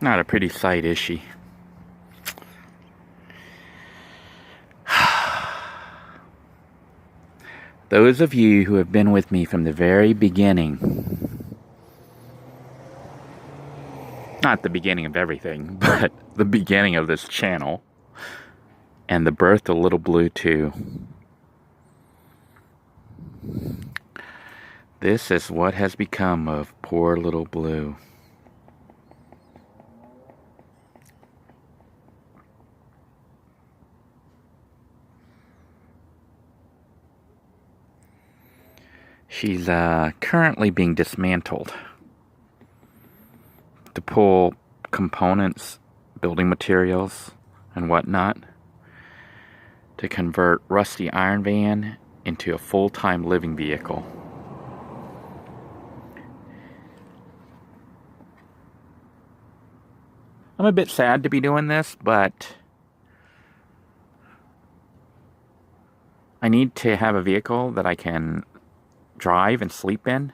Not a pretty sight, is she? Those of you who have been with me from the very beginning, not the beginning of everything, but the beginning of this channel, and the birth of Lil Blue II, this is what has become of poor Lil Blue. She's currently being dismantled to pull components, building materials, and whatnot to convert rusty iron van into a full-time living vehicle. I'm a bit sad to be doing this, but I need to have a vehicle that I can drive and sleep in.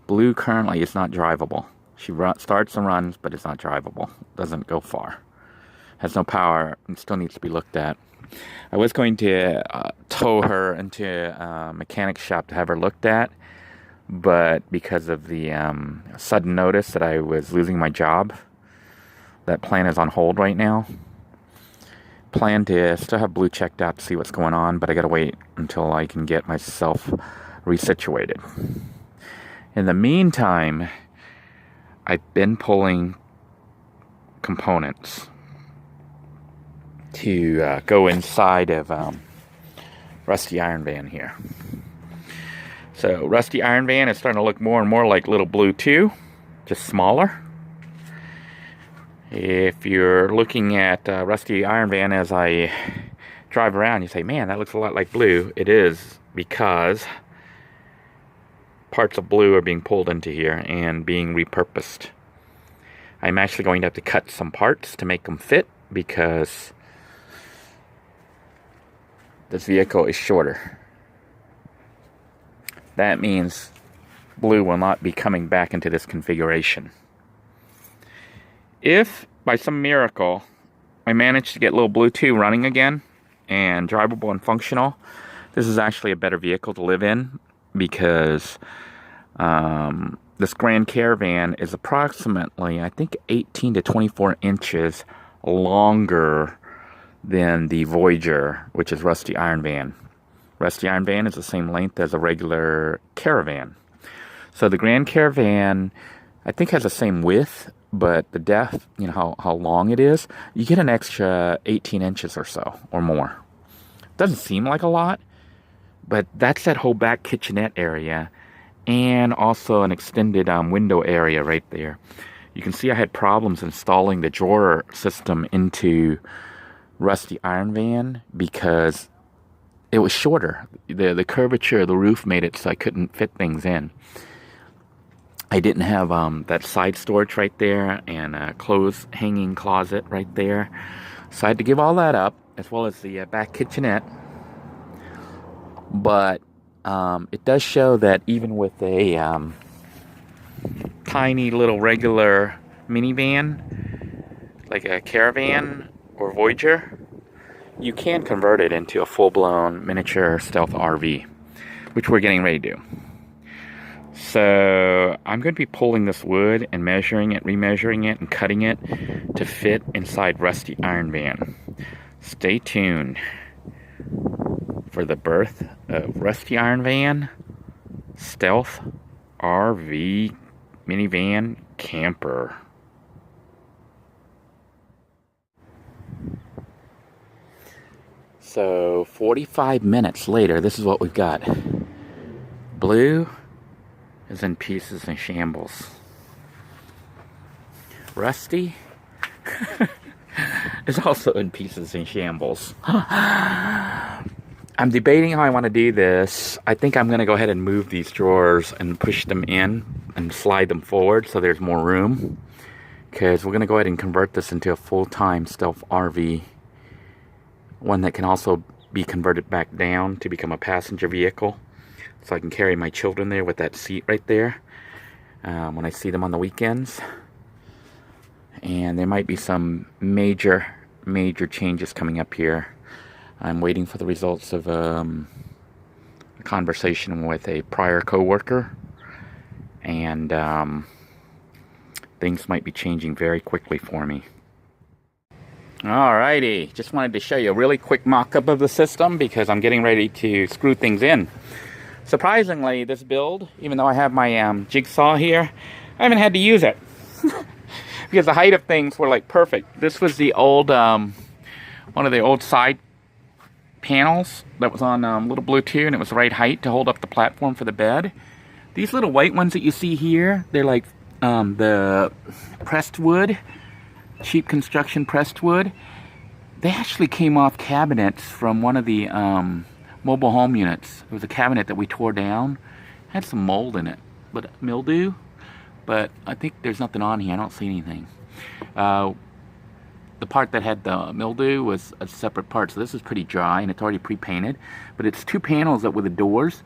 Blue currently is not drivable. She starts and runs, but it's not drivable. Doesn't go far. Has no power and still needs to be looked at. I was going to tow her into a mechanic shop to have her looked at, but because of the sudden notice that I was losing my job, that plan is on hold right now. Plan to still have Blue checked out to see what's going on, but I gotta wait until I can get myself resituated. In the meantime, I've been pulling components to go inside of Rusty Iron Van here. So Rusty Iron Van is starting to look more and more like Lil Blue II, just smaller. If you're looking at Rusty Iron Van as I drive around, you say, man, that looks a lot like Blue. It is, because parts of Blue are being pulled into here and being repurposed. I'm actually going to have to cut some parts to make them fit, because this vehicle is shorter. That means Blue will not be coming back into this configuration. If, by some miracle, I manage to get Lil Blue II running again and drivable and functional, this is actually a better vehicle to live in, because this Grand Caravan is approximately, I think, 18 to 24 inches longer than the Voyager, which is Rusty Iron Van. Rusty Iron Van is the same length as a regular Caravan. So the Grand Caravan, I think, has the same width, but the depth, you know, how long it is, you get an extra 18 inches or so, or more. Doesn't seem like a lot, but that's that whole back kitchenette area, and also an extended window area right there. You can see I had problems installing the drawer system into Rusty Iron Van because it was shorter. The curvature of the roof made it so I couldn't fit things in. I didn't have that side storage right there and a clothes hanging closet right there. So I had to give all that up, as well as the back kitchenette. But it does show that even with a tiny little regular minivan, like a Caravan or Voyager, you can convert it into a full-blown miniature stealth RV, which we're getting ready to do. So I'm going to be pulling this wood and measuring it, remeasuring it, and cutting it to fit inside Rusty Iron Van. Stay tuned for the birth of Rusty Iron Van Stealth RV Minivan Camper. So 45 minutes later, this is what we've got. Blue is in pieces and shambles. Rusty is also in pieces and shambles. I'm debating how I want to do this. I think I'm going to go ahead and move these drawers and push them in and slide them forward so there's more room, because we're going to go ahead and convert this into a full-time stealth RV, one that can also be converted back down to become a passenger vehicle, so I can carry my children there with that seat right there when I see them on the weekends. and there might be some major changes coming up here. I'm waiting for the results of a conversation with a prior coworker, and things might be changing very quickly for me. Alrighty, just wanted to show you a really quick mock-up of the system because I'm getting ready to screw things in. Surprisingly, this build, even though I have my jigsaw here, I haven't had to use it because the height of things were like perfect. This was the old, one of the old side panels that was on Lil Blue II, and it was the right height to hold up the platform for the bed. These little white ones that you see here, they're like the pressed wood, cheap construction pressed wood. They actually came off cabinets from one of the mobile home units. It was a cabinet that we tore down. It had some mold in it, but mildew. But I think there's nothing on here. I don't see anything. The part that had the mildew was a separate part, so this is pretty dry and it's already pre-painted. But it's two panels that with the doors,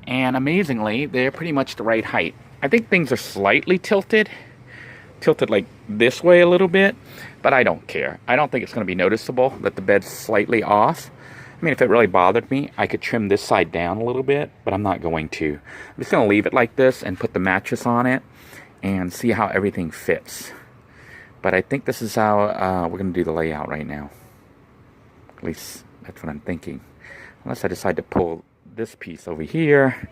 and amazingly, they're pretty much the right height. I think things are slightly tilted like this way a little bit, but I don't care. I don't think it's going to be noticeable that the bed's slightly off. I mean, if it really bothered me, I could trim this side down a little bit, but I'm not going to. I'm just going to leave it like this and put the mattress on it and see how everything fits. But I think this is how we're going to do the layout right now. At least that's what I'm thinking. Unless I decide to pull this piece over here.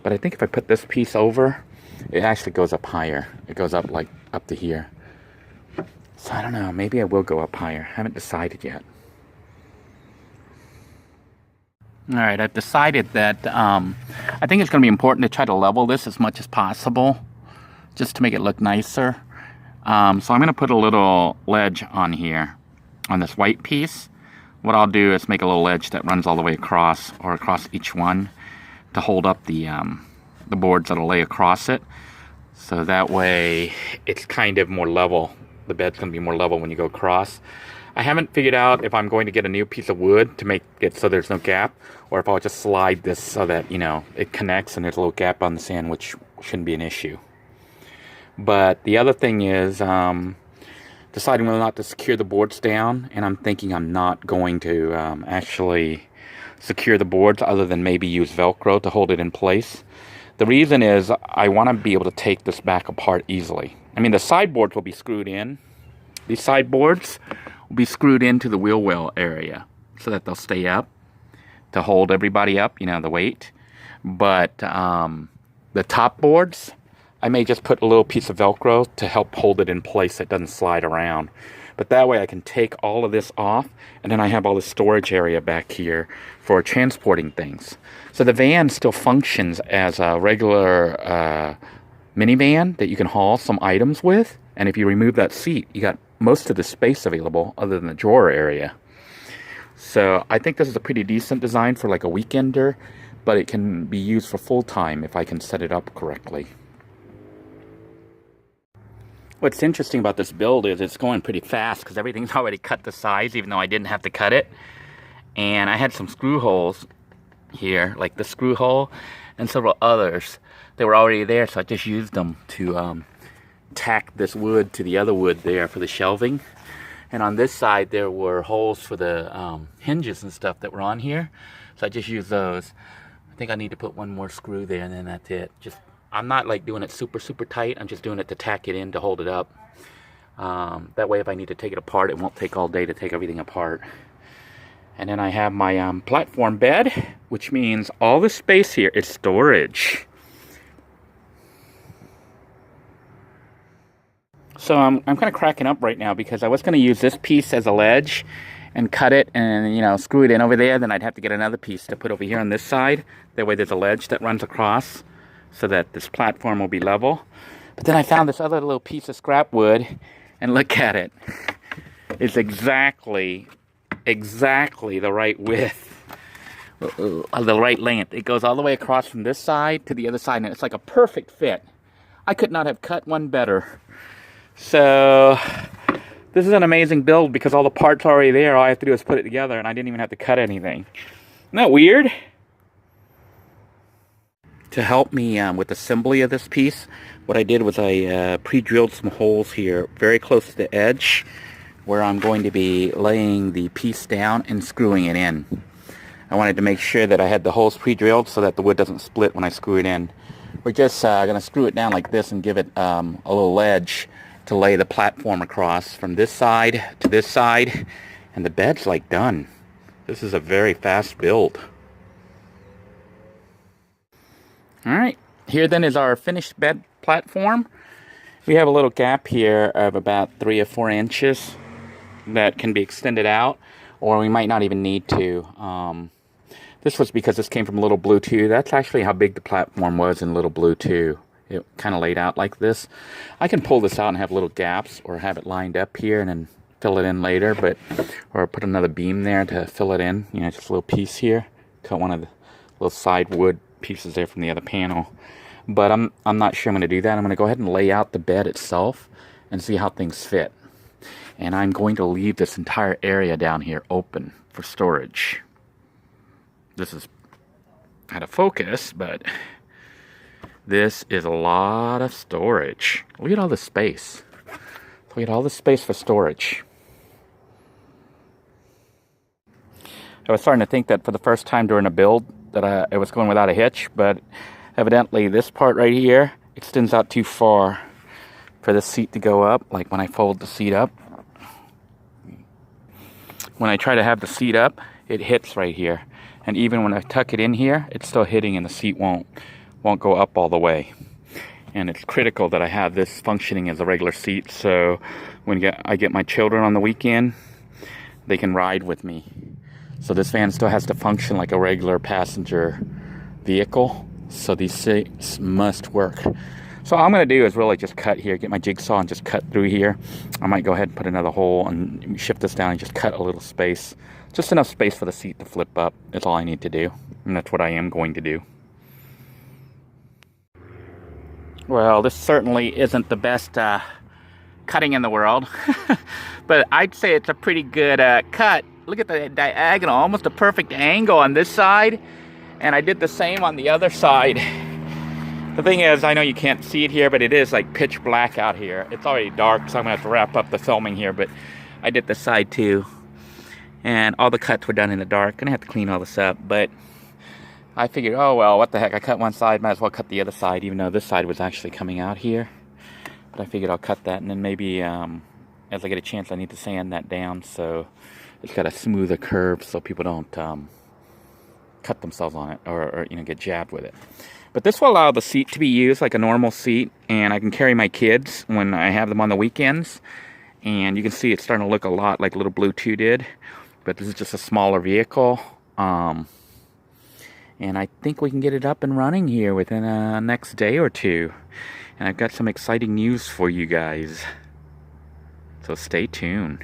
But I think if I put this piece over, it actually goes up higher. It goes up like up to here. So I don't know, maybe I will go up higher. I haven't decided yet. Alright, I've decided that I think it's going to be important to try to level this as much as possible, just to make it look nicer. So I'm going to put a little ledge on here, on this white piece. What I'll do is make a little ledge that runs all the way across, or across each one, to hold up the boards that'll lay across it. So that way it's kind of more level. The bed's going to be more level when you go across. I haven't figured out if I'm going to get a new piece of wood to make it so there's no gap, or if I'll just slide this so that, you know, it connects and there's a little gap on the sand, which shouldn't be an issue. But the other thing is deciding whether or not to secure the boards down, and I'm thinking I'm not going to actually secure the boards other than maybe use Velcro to hold it in place. The reason is I want to be able to take this back apart easily. I mean, the sideboards will be screwed in. These sideboards will be screwed into the wheel well area so that they'll stay up to hold everybody up, you know, the weight. But the top boards, I may just put a little piece of Velcro to help hold it in place so it doesn't slide around. But that way I can take all of this off, and then I have all the storage area back here for transporting things. So the van still functions as a regular minivan that you can haul some items with. And if you remove that seat, you got most of the space available other than the drawer area. So I think this is a pretty decent design for like a weekender, but it can be used for full time if I can set it up correctly. What's interesting about this build is it's going pretty fast because everything's already cut to size, even though I didn't have to cut it. And I had some screw holes here, like the screw hole, and several others. They were already there, so I just used them to tack this wood to the other wood there for the shelving. And on this side, there were holes for the hinges and stuff that were on here. So I just used those. I think I need to put one more screw there, and then that's it. I'm not like doing it super tight. I'm just doing it to tack it in to hold it up. That way if I need to take it apart, it won't take all day to take everything apart. And then I have my platform bed, which means all the space here is storage. So I'm kind of cracking up right now because I was going to use this piece as a ledge and cut it and, you know, screw it in over there. Then I'd have to get another piece to put over here on this side. That way there's a ledge that runs across, so that this platform will be level. But then I found this other little piece of scrap wood, and look at it. It's exactly the right width, the right length. It goes all the way across from this side to the other side, and it's like a perfect fit. I could not have cut one better. So this is an amazing build because all the parts are already there. All I have to do is put it together, and I didn't even have to cut anything. Isn't that weird? To help me with assembly of this piece, what I did was I pre-drilled some holes here very close to the edge where I'm going to be laying the piece down and screwing it in. I wanted to make sure that I had the holes pre-drilled so that the wood doesn't split when I screw it in. We're just going to screw it down like this and give it a little ledge to lay the platform across from this side to this side, and the bed's like done. This is a very fast build. Alright, here then is our finished bed platform. We have a little gap here of about 3 or 4 inches that can be extended out, or we might not even need to. This was because this came from Lil Blue II. That's actually how big the platform was in Lil Blue II. It kind of laid out like this. I can pull this out and have little gaps, or have it lined up here and then fill it in later, or put another beam there to fill it in. You know, just a little piece here. Cut one of the little side wood pieces there from the other panel. But I'm not sure I'm going to do that. I'm going to go ahead and lay out the bed itself and see how things fit. And I'm going to leave this entire area down here open for storage. This is out of focus, but this is a lot of storage. Look at all this space. Look at all this space for storage. I was starting to think that for the first time during a build that it was going without a hitch, but evidently this part right here extends out too far for the seat to go up. Like when I fold the seat up, when I try to have the seat up, it hits right here. And even when I tuck it in here, it's still hitting and the seat won't go up all the way. And it's critical that I have this functioning as a regular seat, so when I get my children on the weekend, they can ride with me. So this van still has to function like a regular passenger vehicle, so these seats must work. So all I'm going to do is really just cut here, get my jigsaw and just cut through here. I might go ahead and put another hole and shift this down and just cut a little space. Just enough space for the seat to flip up is all I need to do. And that's what I am going to do. Well, this certainly isn't the best cutting in the world. But I'd say it's a pretty good cut. Look at the diagonal, almost a perfect angle on this side. And I did the same on the other side. The thing is, I know you can't see it here, but it is like pitch black out here. It's already dark, so I'm going to have to wrap up the filming here. But I did the side too. And all the cuts were done in the dark. Gonna have to clean all this up, but I figured, oh well, what the heck, I cut one side, might as well cut the other side, even though this side was actually coming out here. But I figured I'll cut that, and then maybe as I get a chance, I need to sand that down, so it's got a smoother curve so people don't cut themselves on it, or you know, get jabbed with it. But this will allow the seat to be used like a normal seat, and I can carry my kids when I have them on the weekends. And you can see it's starting to look a lot like Lil Blue II did. But this is just a smaller vehicle. And I think we can get it up and running here within the next day or two. And I've got some exciting news for you guys. So stay tuned.